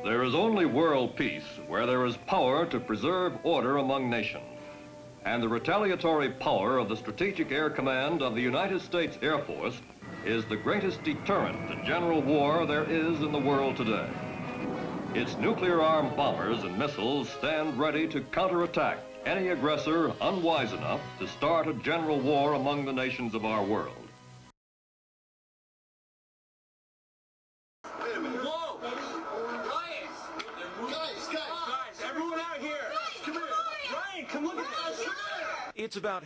There is only world peace where there is power to preserve order among nations. And the retaliatory power of the Strategic Air Command of the United States Air Force is the greatest deterrent to general war there is in the world today. Its nuclear-armed bombers and missiles stand ready to counterattack any aggressor unwise enough to start a general war among the nations of our world. Wait a minute. Whoa! Guys, everyone out here! Come here! Ryan, come look at this! It's about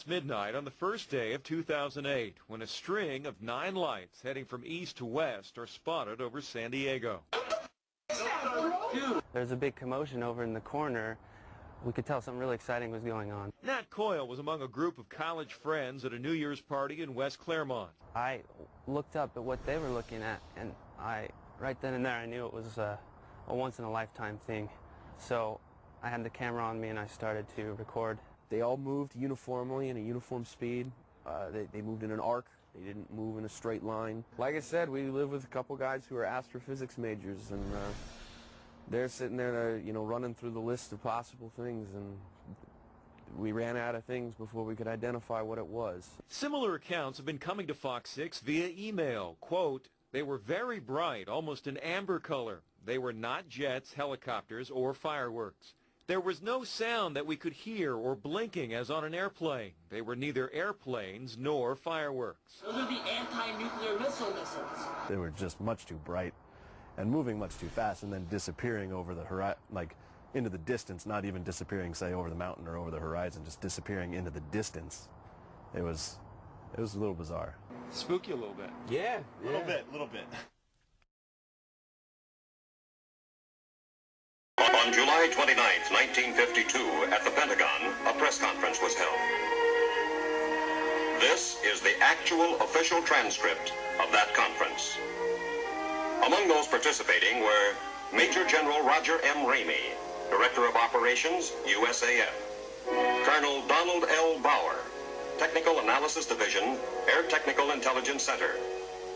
midnight on the first day of 2008 when a string of 9 lights heading from east to west are spotted over San Diego. There's a big commotion over in the corner. We could tell something really exciting was going on. Nat Coyle was among a group of college friends at a New Year's party in West Claremont. I looked up at what they were looking at, and right then and there, I knew it was a once-in-a-lifetime thing. So I had the camera on me, and I started to record. They all moved uniformly in a uniform speed. They moved in an arc. They didn't move in a straight line. Like I said, we live with a couple guys who are astrophysics majors, and they're sitting there, running through the list of possible things, and we ran out of things before we could identify what it was. Similar accounts have been coming to Fox 6 via email. Quote, they were very bright, almost an amber color. They were not jets, helicopters, or fireworks. There was no sound that we could hear or blinking as on an airplane. They were neither airplanes nor fireworks. Those are the anti-nuclear missiles. They were just much too bright and moving much too fast, and then disappearing over the horizon, like into the distance, not even disappearing, say, over the mountain or over the horizon, just disappearing into the distance. It was a little bizarre. Spooky a little bit. Yeah. A little bit. On July 29, 1952, at the Pentagon, a press conference was held. This is the actual official transcript of that conference. Among those participating were Major General Roger M. Ramey, Director of Operations, USAF, Colonel Donald L. Bauer, Technical Analysis Division, Air Technical Intelligence Center,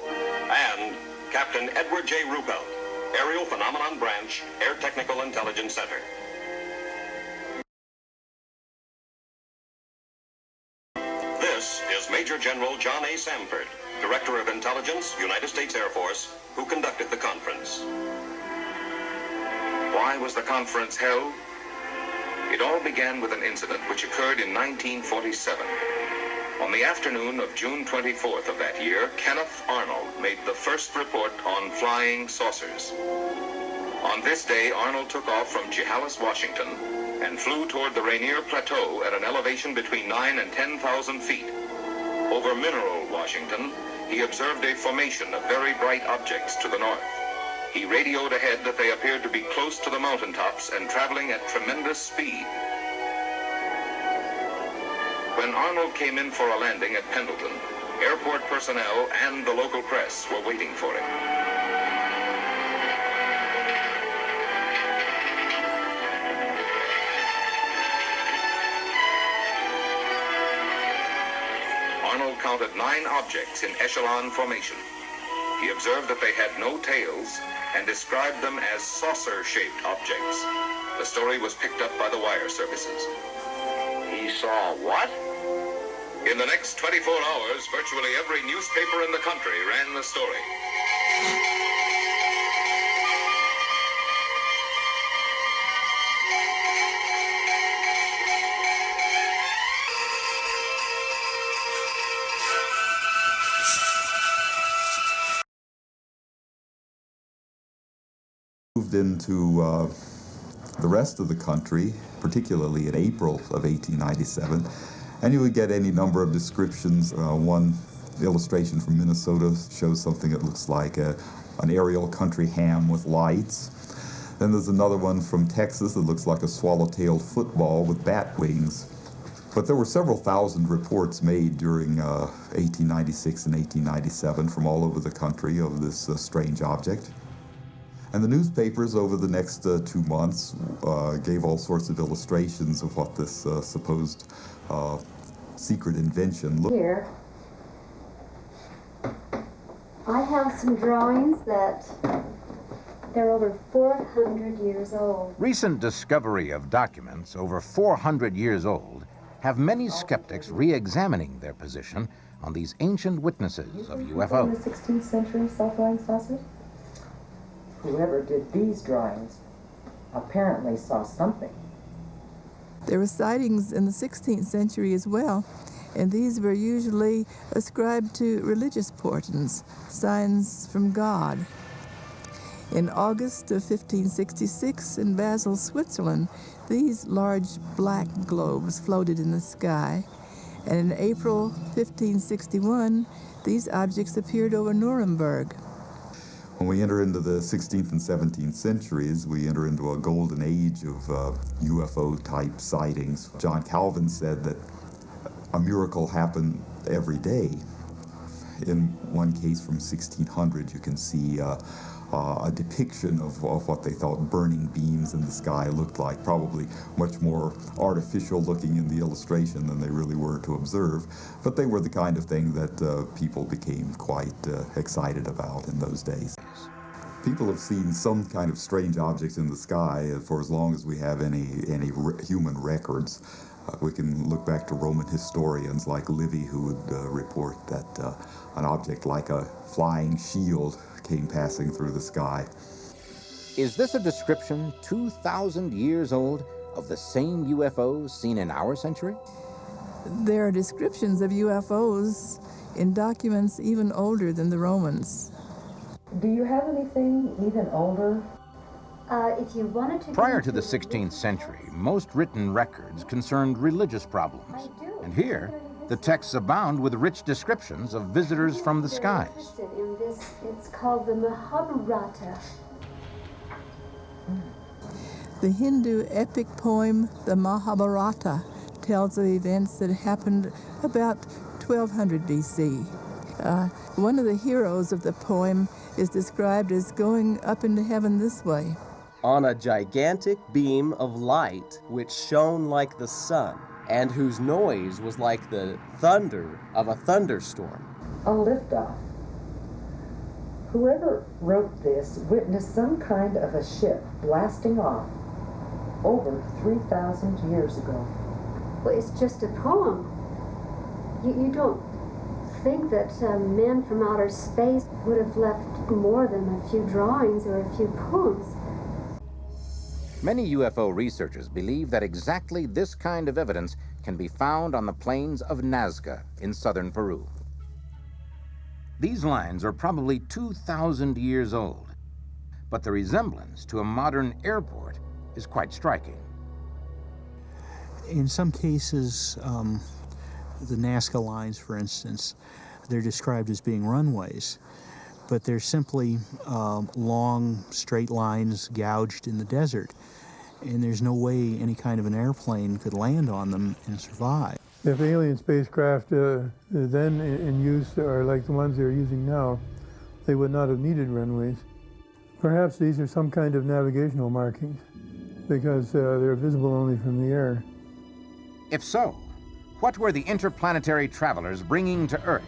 and Captain Edward J. Ruppelt, Aerial Phenomenon Branch, Air Technical Intelligence Center. This is Major General John A. Samford, Director of Intelligence, United States Air Force, who conducted the conference. Why was the conference held? It all began with an incident which occurred in 1947. On the afternoon of June 24th of that year, Kenneth Arnold made the first report on flying saucers. On this day, Arnold took off from Chehalis, Washington, and flew toward the Rainier Plateau at an elevation between 9,000 and 10,000 feet. Over Mineral, Washington, he observed a formation of very bright objects to the north. He radioed ahead that they appeared to be close to the mountaintops and traveling at tremendous speed. When Arnold came in for a landing at Pendleton, airport personnel and the local press were waiting for him. Arnold counted 9 objects in echelon formation. He observed that they had no tails and described them as saucer-shaped objects. The story was picked up by the wire services. He saw what? In the next 24 hours, virtually every newspaper in the country ran the story. Moved into the rest of the country, particularly in April of 1897, and you would get any number of descriptions. One illustration from Minnesota shows something that looks like an aerial country ham with lights. Then there's another one from Texas that looks like a swallow-tailed football with bat wings. But there were several thousand reports made during 1896 and 1897 from all over the country of this strange object. And the newspapers over the next 2 months gave all sorts of illustrations of what this supposed secret invention looked like. Here, I have some drawings that They're over 400 years old. Recent discovery of documents over 400 years old have many skeptics re-examining their position on these ancient witnesses of UFOs. In the 16th century self-flying saucers? Whoever did these drawings apparently saw something. There were sightings in the 16th century as well, and these were usually ascribed to religious portents, signs from God. In August of 1566 in Basel, Switzerland, these large black globes floated in the sky, and in April 1561, these objects appeared over Nuremberg. When we enter into the 16th and 17th centuries, we enter into a golden age of UFO-type sightings. John Calvin said that a miracle happened every day. In one case from 1600, you can see a depiction of what they thought burning beams in the sky looked like, probably much more artificial looking in the illustration than they really were to observe, but they were the kind of thing that people became quite excited about in those days. People have seen some kind of strange objects in the sky for as long as we have any human records. We can look back to Roman historians like Livy, who would report that an object like a flying shield came passing through the sky. Is this a description 2,000 years old of the same UFOs seen in our century? There are descriptions of UFOs in documents even older than the Romans. Do you have anything even older? If you wanted to... Prior to the 16th century, most written records concerned religious problems. And here, the texts abound with rich descriptions of visitors from the skies. In this, it's called the Mahabharata. The Hindu epic poem, the Mahabharata, tells of events that happened about 1200 BC. One of the heroes of the poem is described as going up into heaven this way. On a gigantic beam of light which shone like the sun, and whose noise was like the thunder of a thunderstorm. A liftoff. Whoever wrote this witnessed some kind of a ship blasting off over 3,000 years ago. Well, it's just a poem. You don't think that men from outer space would have left more than a few drawings or a few poems. Many UFO researchers believe that exactly this kind of evidence can be found on the plains of Nazca in southern Peru. These lines are probably 2,000 years old, but the resemblance to a modern airport is quite striking. In some cases, the Nazca lines, for instance, they're described as being runways, but they're simply long, straight lines gouged in the desert, and there's no way any kind of an airplane could land on them and survive. If alien spacecraft then in use are like the ones they're using now, they would not have needed runways. Perhaps these are some kind of navigational markings, because they're visible only from the air. If so, what were the interplanetary travelers bringing to Earth,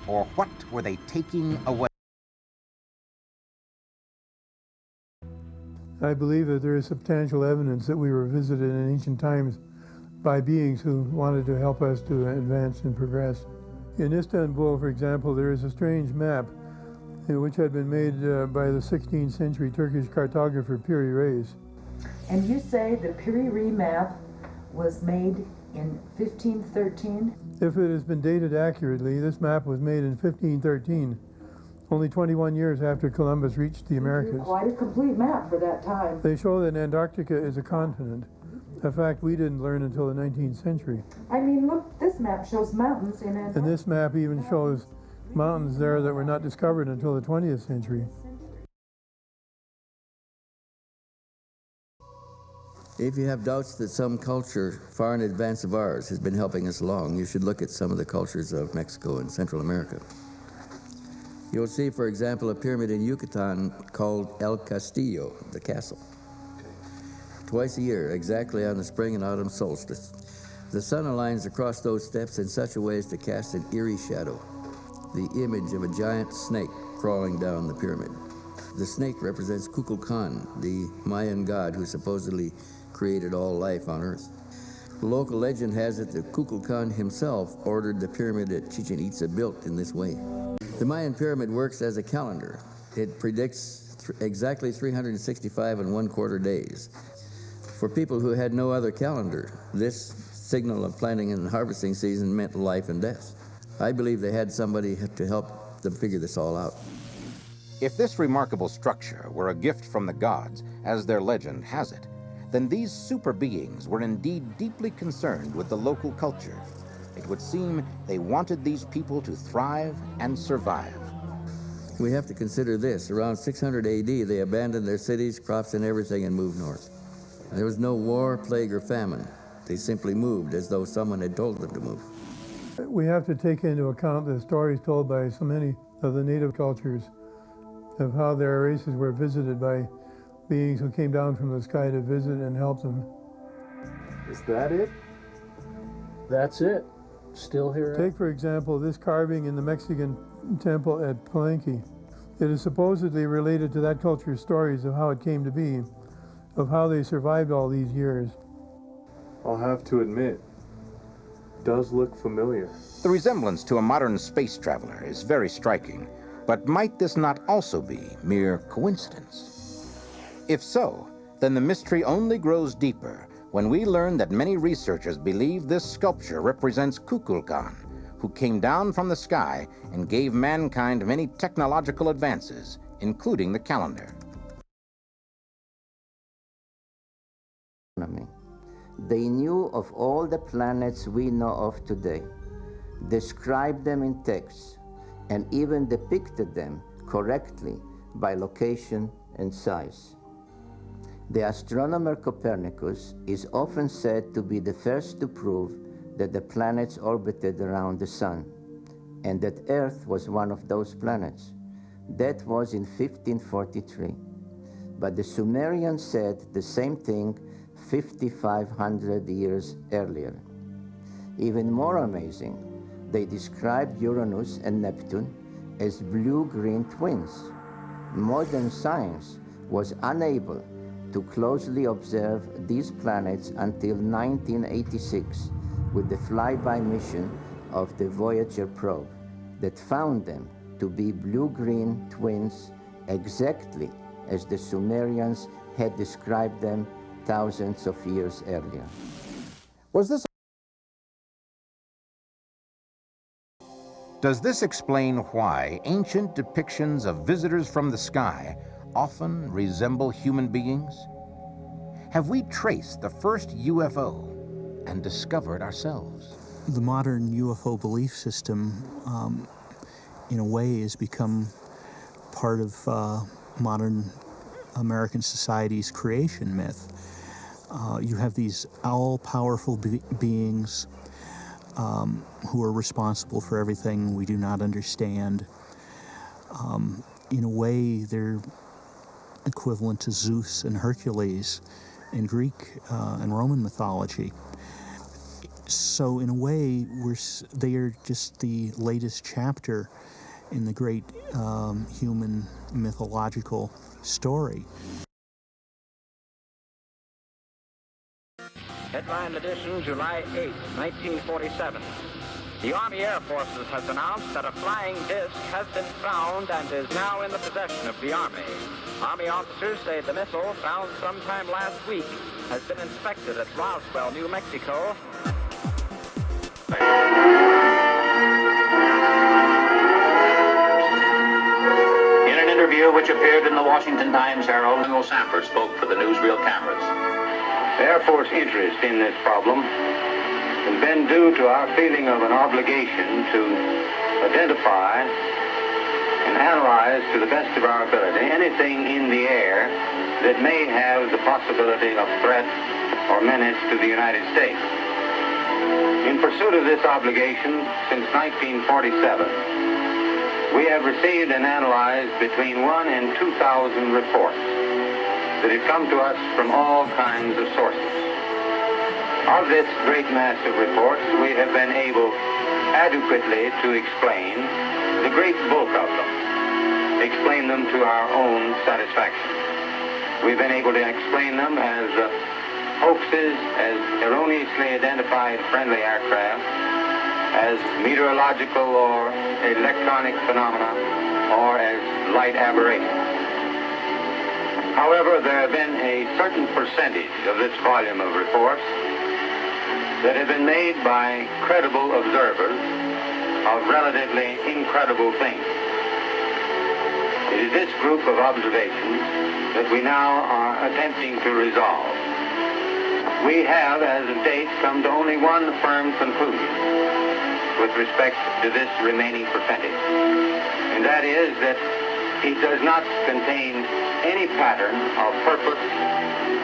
or what were they taking away? I believe that there is substantial evidence that we were visited in ancient times by beings who wanted to help us to advance and progress. In Istanbul, for example, there is a strange map which had been made by the 16th century Turkish cartographer Piri Reis. And you say the Piri Reis map was made in 1513? If it has been dated accurately, this map was made in 1513, only 21 years after Columbus reached the Americas. Quite a complete map for that time. They show that Antarctica is a continent, a fact we didn't learn until the 19th century. I mean, look, this map shows mountains in Antarctica. And this map even shows mountains there that were not discovered until the 20th century. If you have doubts that some culture far in advance of ours has been helping us along, you should look at some of the cultures of Mexico and Central America. You'll see, for example, a pyramid in Yucatan called El Castillo, the castle. Twice a year, exactly on the spring and autumn solstice, the sun aligns across those steps in such a way as to cast an eerie shadow, the image of a giant snake crawling down the pyramid. The snake represents Kukulkan, the Mayan god who supposedly created all life on Earth. The local legend has it that Kukulkan himself ordered the pyramid at Chichen Itza built in this way. The Mayan pyramid works as a calendar. It predicts exactly 365 1/4 days. For people who had no other calendar, this signal of planting and harvesting season meant life and death. I believe they had somebody to help them figure this all out. If this remarkable structure were a gift from the gods, as their legend has it, then these super beings were indeed deeply concerned with the local culture. It would seem they wanted these people to thrive and survive. We have to consider this. Around 600 AD, they abandoned their cities, crops, and everything and moved north. There was no war, plague, or famine. They simply moved as though someone had told them to move. We have to take into account the stories told by so many of the native cultures of how their races were visited by beings who came down from the sky to visit and help them. Is that it? That's it. Still here. Take, for example, this carving in the Mexican temple at Palenque. It is supposedly related to that culture's stories of how it came to be, of how they survived all these years. I'll have to admit, does look familiar. The resemblance to a modern space traveler is very striking, but might this not also be mere coincidence? If so, then the mystery only grows deeper when we learn that many researchers believe this sculpture represents Kukulkan, who came down from the sky and gave mankind many technological advances, including the calendar. They knew of all the planets we know of today, described them in text, and even depicted them correctly by location and size. The astronomer Copernicus is often said to be the first to prove that the planets orbited around the sun, and that Earth was one of those planets. That was in 1543. But the Sumerians said the same thing 5,500 years earlier. Even more amazing, they described Uranus and Neptune as blue-green twins. Modern science was unable to closely observe these planets until 1986 with the flyby mission of the Voyager probe that found them to be blue-green twins exactly as the Sumerians had described them thousands of years earlier. Does this explain why ancient depictions of visitors from the sky often resemble human beings? Have we traced the first UFO and discovered ourselves? The modern UFO belief system, in a way, has become part of modern American society's creation myth. You have these all-powerful beings who are responsible for everything we do not understand. In a way, they're equivalent to Zeus and Hercules in Greek and Roman mythology. So in a way, they are just the latest chapter in the great human mythological story. Headline edition, July 8, 1947. The Army Air Forces has announced that a flying disc has been found and is now in the possession of the Army. Army officers say the missile, found sometime last week, has been inspected at Roswell, New Mexico. In an interview which appeared in the Washington Times Herald, General Samper spoke for the newsreel cameras. Air Force interest in this problem has been due to our feeling of an obligation to identify and analyze to the best of our ability anything in the air that may have the possibility of threat or menace to the United States. In pursuit of this obligation, since 1947, we have received and analyzed between 1,000 and 2,000 reports that have come to us from all kinds of sources. Of this great mass of reports, we have been able adequately to explain the great bulk of them. explain them to our own satisfaction. We've been able to explain them as hoaxes, as erroneously identified friendly aircraft, as meteorological or electronic phenomena, or as light aberrations. However, there have been a certain percentage of this volume of reports that have been made by credible observers of relatively incredible things. It is this group of observations that we now are attempting to resolve. We have, as of date, come to only one firm conclusion with respect to this remaining percentage, and that is that it does not contain any pattern of purpose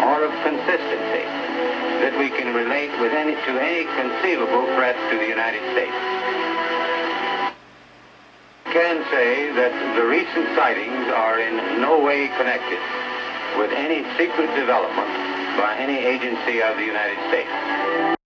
or of consistency that we can relate to any conceivable threat to the United States. We can say that the recent sightings are in no way connected with any secret development by any agency of the United States.